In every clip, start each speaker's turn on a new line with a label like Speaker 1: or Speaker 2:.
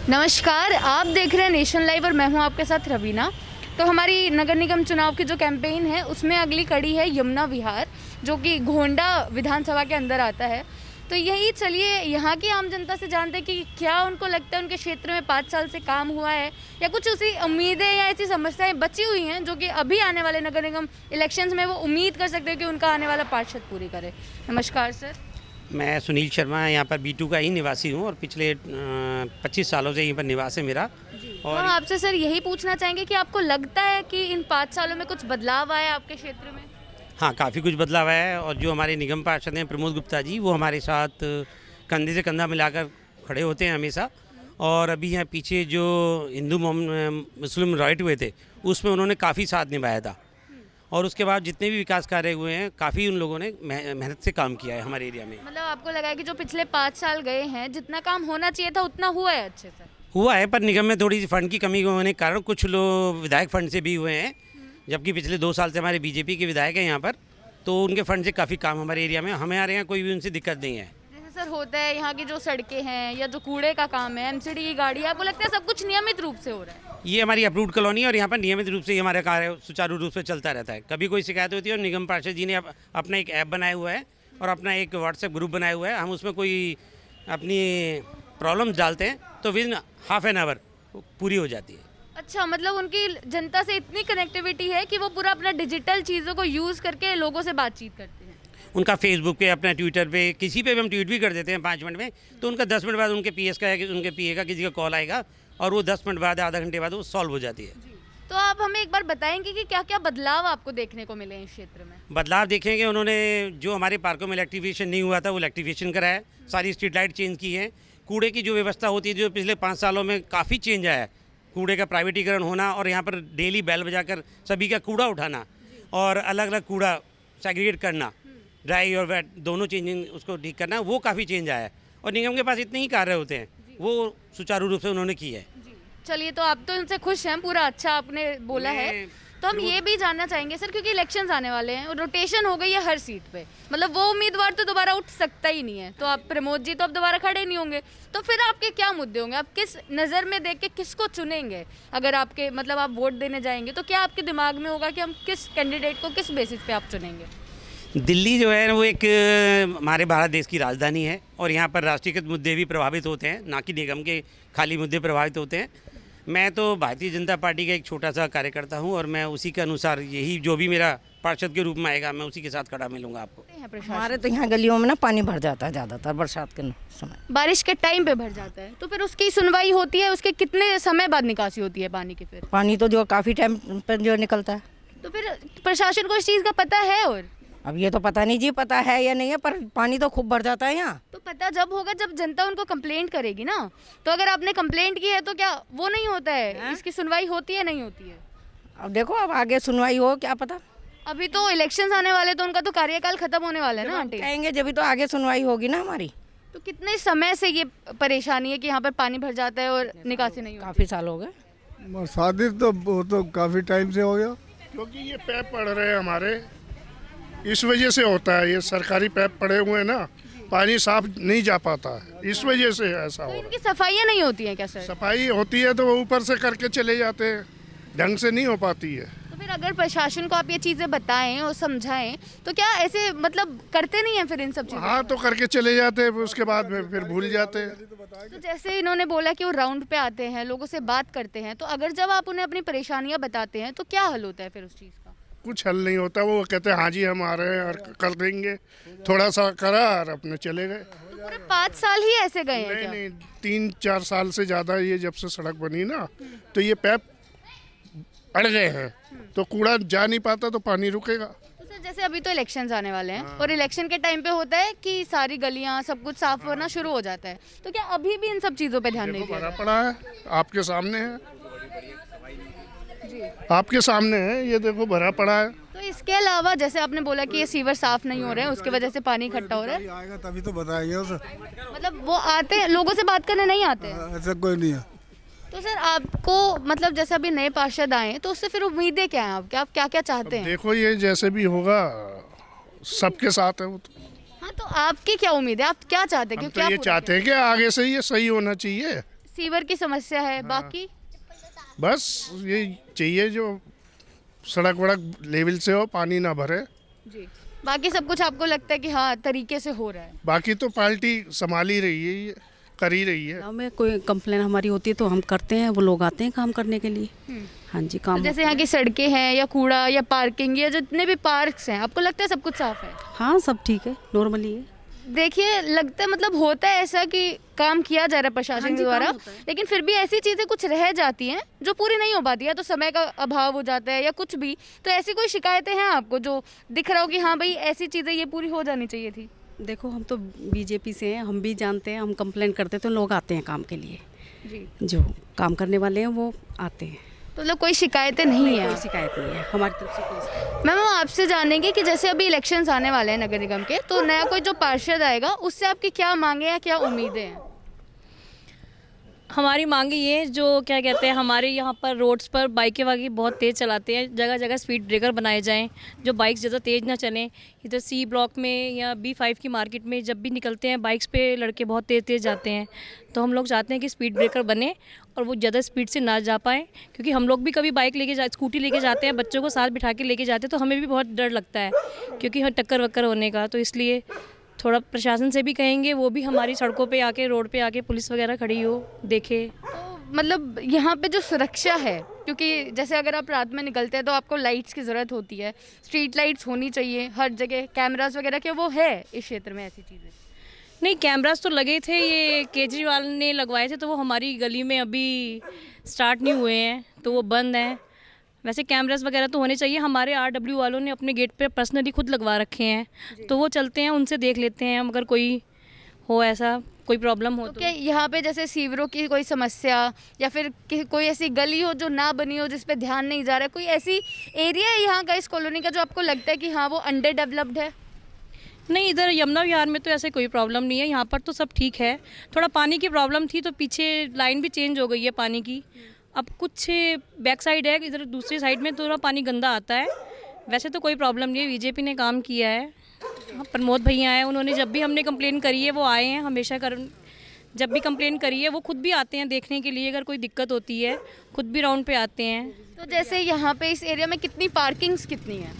Speaker 1: नमस्कार, आप देख रहे हैं नेशन लाइव और मैं हूं आपके साथ रवीना। तो हमारी नगर निगम चुनाव की जो कैंपेन है उसमें अगली कड़ी है यमुना विहार, जो कि गोंडा विधानसभा के अंदर आता है। तो यही चलिए यहाँ की आम जनता से जानते हैं कि क्या उनको लगता है उनके क्षेत्र में 5 साल से काम हुआ है या कुछ उसी उम्मीदें या ऐसी समस्याएं बची हुई हैं जो कि अभी आने वाले नगर निगम इलेक्शंस में वो उम्मीद कर सकते हैं कि उनका आने वाला पार्षद पूरी करे। नमस्कार सर।
Speaker 2: मैं सुनील शर्मा यहाँ पर B2 का ही निवासी हूँ और पिछले 25 सालों से यहीं पर निवास है मेरा।
Speaker 1: और हम आपसे सर यही पूछना चाहेंगे कि आपको लगता है कि इन 5 सालों में कुछ बदलाव आया आपके क्षेत्र में?
Speaker 2: हाँ, काफ़ी कुछ बदलाव आया है और जो हमारे निगम पार्षद हैं प्रमोद गुप्ता जी, वो हमारे साथ कंधे से कंधा मिलाकर खड़े होते हैं हमेशा। और अभी यहाँ पीछे जो हिंदू मुस्लिम राइट हुए थे उसमें उन्होंने काफ़ी साथ निभाया था। और उसके बाद जितने भी विकास कार्य हुए हैं काफ़ी उन लोगों ने मेहनत से काम किया है हमारे एरिया में।
Speaker 1: मतलब आपको लगा है कि जो पिछले 5 साल गए हैं जितना काम होना चाहिए था उतना हुआ है अच्छे से?
Speaker 2: हुआ है, पर निगम में थोड़ी सी फंड की कमी होने के कारण कुछ लोग विधायक फंड से भी हुए हैं, जबकि पिछले 2 साल से हमारे बीजेपी के विधायक हैं यहाँ पर, तो उनके फंड से काफ़ी काम हमारे एरिया में हमारे यहाँ कोई भी उनसे दिक्कत नहीं है।
Speaker 1: जैसे सर होता है यहाँ की जो सड़कें हैं या जो कूड़े का काम है, MCD की गाड़ी, आपको लगता है सब कुछ नियमित रूप से हो रहा है?
Speaker 2: ये हमारी अप्रूव्ड कॉलोनी है और यहाँ पर नियमित रूप से ही हमारा कार्य सुचारू रूप से चलता रहता है। कभी कोई शिकायत होती है और निगम पार्षद जी ने अपना एक ऐप बनाया हुआ है और अपना एक व्हाट्सएप ग्रुप बनाया हुआ है। हम उसमें कोई अपनी प्रॉब्लम्स डालते हैं तो विद हाफ एन आवर पूरी हो जाती है।
Speaker 1: अच्छा, मतलब उनकी जनता से इतनी कनेक्टिविटी है कि वो पूरा अपना डिजिटल चीज़ों को यूज़ करके लोगों से बातचीत करते हैं।
Speaker 2: उनका फेसबुक पे, अपना ट्विटर पे, किसी पे भी हम ट्वीट भी कर देते हैं 5 मिनट में, तो उनका 10 मिनट बाद उनके PS का या उनके PA का किसी का कॉल आएगा और वो 10 मिनट बाद, आधा घंटे बाद वो सॉल्व हो जाती है।
Speaker 1: तो आप हमें एक बार बताएंगे कि क्या क्या बदलाव आपको देखने को मिले इस क्षेत्र में?
Speaker 2: बदलाव देखेंगे, उन्होंने जो हमारे पार्कों में इलेक्ट्रिफिकेशन नहीं हुआ था वो इलेक्ट्रिफिकेशन कराया है, सारी स्ट्रीट लाइट चेंज की है। कूड़े की जो व्यवस्था होती है जो पिछले 5 सालों में काफ़ी चेंज आया है, कूड़े का प्राइवेटीकरण होना और यहाँ पर डेली बैल बजाकर सभी का कूड़ा उठाना और अलग अलग कूड़ा सेग्रीगेट करना, ड्राई और वेट दोनों चेंजिंग उसको ठीक करना, वो काफ़ी चेंज आया है। और निगम के पास इतने ही कार्य होते हैं, वो सुचारू रूप से उन्होंने की है।
Speaker 1: चलिए, तो आप तो इनसे खुश हैं, पूरा अच्छा आपने बोला है। तो हम ये भी जानना चाहेंगे सर, क्योंकि इलेक्शंस आने वाले हैं और रोटेशन हो गई है हर सीट पे, मतलब वो उम्मीदवार तो दोबारा उठ सकता ही नहीं है। तो आप प्रमोद जी तो अब दोबारा खड़े नहीं होंगे, तो फिर आपके क्या मुद्दे होंगे? आप किस नज़र में देख के किसको चुनेंगे? अगर आपके मतलब आप वोट देने जाएंगे तो क्या आपके दिमाग में होगा कि हम किस कैंडिडेट को किस बेसिस पे आप चुनेंगे?
Speaker 2: दिल्ली जो है वो एक हमारे भारत देश की राजधानी है और यहाँ पर राष्ट्रीयकृत मुद्दे भी प्रभावित होते हैं, ना कि निगम के खाली मुद्दे प्रभावित होते हैं। मैं तो भारतीय जनता पार्टी का एक छोटा सा कार्यकर्ता हूँ और मैं उसी के अनुसार यही जो भी मेरा पार्षद के रूप में आएगा मैं उसी के साथ खड़ा मिलूंगा आपको।
Speaker 3: हमारे तो यहाँ गलियों में ना पानी भर जाता है ज़्यादातर बरसात के समय,
Speaker 1: बारिश के टाइम पे भर जाता है, तो फिर उसकी सुनवाई होती है? उसके कितने समय बाद निकासी होती है पानी की? फिर
Speaker 3: पानी तो जो काफ़ी टाइम पर जो निकलता है।
Speaker 1: तो फिर प्रशासन को इस चीज़ का पता है? और
Speaker 3: अब ये तो पता नहीं जी, पता है या नहीं है, पर पानी तो खूब भर जाता है यहाँ।
Speaker 1: तो पता जब होगा जब जनता उनको कंप्लेंट करेगी ना। तो अगर आपने कंप्लेंट की है तो क्या वो नहीं होता है? इसकी सुनवाई होती है नहीं होती है?
Speaker 3: अब देखो, अब आगे सुनवाई हो क्या पता।
Speaker 1: अभी तो इलेक्शंस आने वाले, तो उनका तो कार्यकाल खत्म होने वाला है ना आंटी।
Speaker 3: कहेंगे जब भी तो आगे सुनवाई होगी ना हमारी।
Speaker 1: तो कितने समय से ये परेशानी है कि यहाँ पर पानी भर जाता है और निकासी नहीं होती?
Speaker 3: काफ़ी साल हो गए।
Speaker 4: शादी तो वो तो काफ़ी टाइम से हो गया,
Speaker 5: क्योंकि ये पैप पड़ रहे हैं हमारे, इस वजह से होता है। ये सरकारी पैप पड़े हुए हैं ना, पानी साफ नहीं जा पाता है, इस वजह से ऐसा हो रहा है।
Speaker 1: इनकी सफाइयाँ नहीं होती हैं क्या सर?
Speaker 5: सफाई होती है तो वो ऊपर से करके चले जाते हैं, ढंग से नहीं हो पाती है।
Speaker 1: तो फिर अगर प्रशासन को आप ये चीज़ें बताएं और समझाएं तो क्या ऐसे मतलब करते नहीं हैं फिर इन सब चीज़ों?
Speaker 5: हाँ, तो करके चले जाते हैं, उसके बाद में फिर भूल जाते हैं।
Speaker 1: तो जैसे इन्होंने बोला कि वो राउंड पे आते हैं, लोगों से बात करते हैं, तो अगर जब आप उन्हें अपनी परेशानियां बताते हैं तो क्या हल होता है फिर उस चीज़ का?
Speaker 5: कुछ हल नहीं होता, वो कहते हैं हाँ जी हम आ रहे हैं और कर देंगे, थोड़ा सा करा और अपने चले गए।
Speaker 1: तो पूरे 5 साल ही ऐसे गए हैं
Speaker 5: नहीं
Speaker 1: क्या?
Speaker 5: नहीं, 3-4 साल से ज़्यादा, ये जब से सड़क बनी ना तो ये पैप अड़ गए हैं, तो कूड़ा जा नहीं पाता तो पानी रुकेगा।
Speaker 1: तो सर जैसे अभी तो इलेक्शंस आने वाले हैं और इलेक्शन के टाइम पे होता है कि सारी गलियां सब कुछ साफ होना शुरू हो जाता है, तो क्या अभी भी इन सब चीज़ों पे ध्यान नहीं दिया
Speaker 5: भरा
Speaker 1: जा
Speaker 5: पड़ा है, आपके सामने है, आपके सामने है, ये देखो भरा पड़ा है।
Speaker 1: तो इसके अलावा जैसे आपने बोला कि ये सीवर साफ नहीं हो रहे हैं, उसकी वजह से पानी इकट्ठा हो रहा है,
Speaker 4: आएगा तभी तो बताएंगे उसे।
Speaker 1: मतलब वो आते हैं लोगों से बात करने नहीं आते हैं?
Speaker 4: ऐसा कोई नहीं है।
Speaker 1: तो सर आपको मतलब जैसे अभी नए पार्षद आए हैं तो उससे फिर उम्मीदें क्या हैं आपके? आप क्या क्या चाहते हैं?
Speaker 5: देखो ये जैसे भी होगा सबके साथ है वो तो।
Speaker 1: हाँ, तो आपकी क्या उम्मीद है? आप क्या चाहते हैं?
Speaker 5: हम
Speaker 1: क्यों
Speaker 5: तो ये चाहते हैं कि आगे से ये सही होना चाहिए।
Speaker 1: सीवर की समस्या है, बाकी
Speaker 5: बस ये चाहिए जो सड़क वड़क लेवल से हो, पानी ना भरे।
Speaker 1: जी, बाकी सब कुछ आपको लगता है कि हाँ तरीके से हो रहा है?
Speaker 5: बाकी तो पार्टी संभाल ही रही है, ये कर ही रही है।
Speaker 6: गाँव में कोई कंप्लेन हमारी होती है तो हम करते हैं, वो लोग आते हैं काम करने के लिए। हाँ जी, काम
Speaker 1: तो जैसे यहाँ की सड़कें हैं या कूड़ा या पार्किंग या जितने भी पार्क्स हैं, आपको लगता है सब कुछ साफ है?
Speaker 6: हाँ सब ठीक है, नॉर्मली है।
Speaker 1: देखिए, लगता है मतलब होता है ऐसा कि काम किया जा रहा है प्रशासन के द्वारा, लेकिन फिर भी ऐसी चीज़ें कुछ रह जाती हैं जो पूरी नहीं हो पाती है, तो समय का अभाव हो जाता है या कुछ भी। तो ऐसी कोई शिकायतें हैं आपको जो दिख रहा हो कि हाँ भाई ऐसी चीज़ें ये पूरी हो जानी चाहिए थी?
Speaker 6: देखो हम तो बीजेपी से हैं, हम भी जानते हैं, हम कंप्लेन करते हैं तो लोग आते हैं काम के लिए।
Speaker 1: जी,
Speaker 6: जो काम करने वाले हैं वो आते हैं,
Speaker 1: तो मतलब कोई शिकायतें नहीं है?
Speaker 6: कोई शिकायत नहीं है हमारी तरफ से, कोई शिकायत।
Speaker 1: मैम, हम आपसे जानेंगे कि जैसे अभी इलेक्शंस आने वाले हैं नगर निगम के, तो नया कोई जो पार्षद आएगा उससे आपकी क्या मांगे या क्या उम्मीदें हैं?
Speaker 7: हमारी मांग ये है, जो क्या कहते हैं, हमारे यहाँ पर रोड्स पर बाइकें वाइकें बहुत तेज़ चलाते हैं, जगह जगह स्पीड ब्रेकर बनाए जाएं, जो बाइक्स ज़्यादा तेज़ ना चलें। इधर सी ब्लॉक में या B5 की मार्केट में जब भी निकलते हैं बाइक्स पे लड़के बहुत तेज़ तेज़ जाते हैं, तो हम लोग चाहते हैं कि स्पीड ब्रेकर बने और वो ज़्यादा स्पीड से ना जा पाएँ, क्योंकि हम लोग भी कभी बाइक स्कूटी लेके जाते हैं, बच्चों को साथ बिठा के लेके जाते हैं, तो हमें भी बहुत डर लगता है क्योंकि हाँ टक्कर वक्कर होने का। तो इसलिए थोड़ा प्रशासन से भी कहेंगे वो भी हमारी सड़कों पे आके, रोड पे आके पुलिस वगैरह खड़ी हो, देखे।
Speaker 1: तो मतलब यहाँ पे जो सुरक्षा है, क्योंकि जैसे अगर आप रात में निकलते हैं तो आपको लाइट्स की ज़रूरत होती है, स्ट्रीट लाइट्स होनी चाहिए हर जगह, कैमरास वगैरह के वो है इस क्षेत्र में ऐसी चीज़ें?
Speaker 7: नहीं, कैमरास तो लगे थे, ये केजरीवाल ने लगवाए थे, तो वो हमारी गली में अभी स्टार्ट नहीं हुए हैं, तो वो बंद हैं। वैसे कैमरास वगैरह तो होने चाहिए, हमारे RW वालों ने अपने गेट पे पर्सनली खुद लगवा रखे हैं, तो वो चलते हैं, उनसे देख लेते हैं अगर कोई हो ऐसा कोई प्रॉब्लम हो तो।
Speaker 1: क्या यहाँ पे जैसे सीवरों की कोई समस्या या फिर कोई ऐसी गली हो जो ना बनी हो जिस पे ध्यान नहीं जा रहा है, कोई ऐसी एरिया है यहाँ का इस कॉलोनी का जो आपको लगता है कि हाँ वो अंडर डेवलप्ड है?
Speaker 7: नहीं, इधर यमुना विहार में तो ऐसे कोई प्रॉब्लम नहीं है, यहाँ पर तो सब ठीक है। थोड़ा पानी की प्रॉब्लम थी तो पीछे लाइन भी चेंज हो गई है पानी की, अब कुछ बैक साइड है, इधर दूसरी साइड में थोड़ा पानी गंदा आता है। वैसे तो कोई प्रॉब्लम नहीं है, बीजेपी ने काम किया है। हाँ, प्रमोद भैया आए, उन्होंने जब भी हमने कंप्लेन करी है वो आए हैं, हमेशा जब भी कंप्लेन करी है वो खुद भी आते हैं देखने के लिए, अगर कोई दिक्कत होती है खुद भी राउंड पे आते हैं।
Speaker 1: तो जैसे यहाँ पे इस एरिया में कितनी पार्किंग्स कितनी है?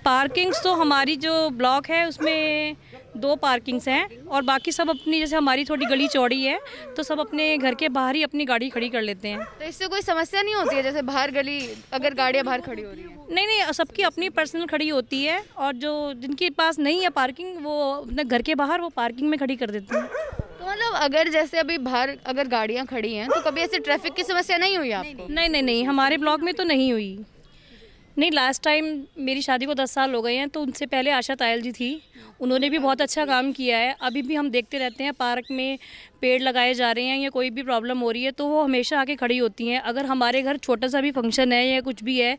Speaker 7: पार्किंग्स तो हमारी जो ब्लॉक है उसमें 2 पार्किंग्स हैं और बाकी सब अपनी, जैसे हमारी थोड़ी गली चौड़ी है तो सब अपने घर के बाहर ही अपनी गाड़ी खड़ी कर लेते हैं।
Speaker 1: तो इससे कोई समस्या नहीं होती है जैसे बाहर गली अगर गाड़ियाँ बाहर खड़ी हो रही हैं?
Speaker 7: नहीं नहीं, सबकी अपनी पर्सनल खड़ी होती है और जो जिनके पास नहीं है पार्किंग वो अपने घर के बाहर वो पार्किंग में खड़ी कर देते हैं।
Speaker 1: तो मतलब अगर जैसे अभी बाहर अगर गाड़ियाँ खड़ी हैं तो कभी ऐसे ट्रैफिक की समस्या नहीं हुई आपको?
Speaker 7: नहीं नहीं नहीं, हमारे ब्लॉक में तो नहीं हुई। नहीं, लास्ट टाइम मेरी शादी को 10 साल हो गए हैं, तो उनसे पहले आशा तायल जी थी, उन्होंने भी बहुत अच्छा काम किया है। अभी भी हम देखते रहते हैं पार्क में पेड़ लगाए जा रहे हैं या कोई भी प्रॉब्लम हो रही है तो वो हमेशा आके खड़ी होती हैं। अगर हमारे घर छोटा सा भी फंक्शन है या कुछ भी है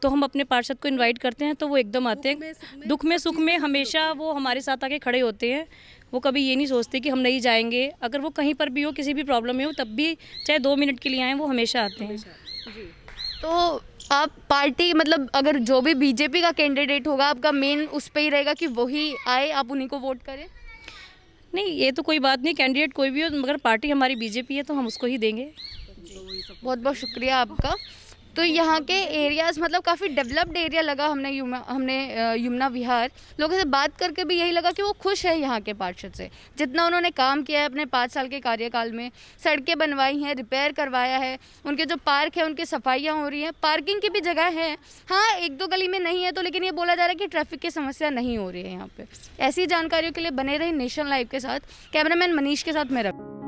Speaker 7: तो हम अपने पार्षद को इनवाइट करते हैं तो वो एकदम आते हैं, दुख में सुख में हमेशा वो हमारे साथ आके खड़े होते हैं। वो कभी ये नहीं सोचते कि हम नहीं जाएंगे, अगर वो कहीं पर भी हो, किसी भी प्रॉब्लम में हो, तब भी चाहे 2 मिनट के लिए आएँ, वो हमेशा आते हैं।
Speaker 1: तो आप पार्टी मतलब अगर जो भी बीजेपी का कैंडिडेट होगा आपका मेन उस पे ही रहेगा कि वही आए, आप उन्हीं को वोट करें?
Speaker 7: नहीं, ये तो कोई बात नहीं, कैंडिडेट कोई भी हो, मगर पार्टी हमारी बीजेपी है तो हम उसको ही देंगे।
Speaker 1: बहुत बहुत शुक्रिया आपका। तो यहाँ के एरियाज़ मतलब काफ़ी डेवलप्ड एरिया लगा हमने यमुना विहार। लोगों से बात करके भी यही लगा कि वो खुश है यहाँ के पार्षद से, जितना उन्होंने काम किया है अपने 5 साल के कार्यकाल में। सड़कें बनवाई हैं, रिपेयर करवाया है, उनके जो पार्क है उनकी सफाइयाँ हो रही हैं, पार्किंग की भी जगह है। हाँ, 1-2 गली में नहीं है तो, लेकिन ये बोला जा रहा है कि ट्रैफिक की समस्या नहीं हो रही है यहाँ पर। ऐसी जानकारियों के लिए बने रहे नेशन लाइव के साथ। कैमरामैन मनीष के साथ मैं रख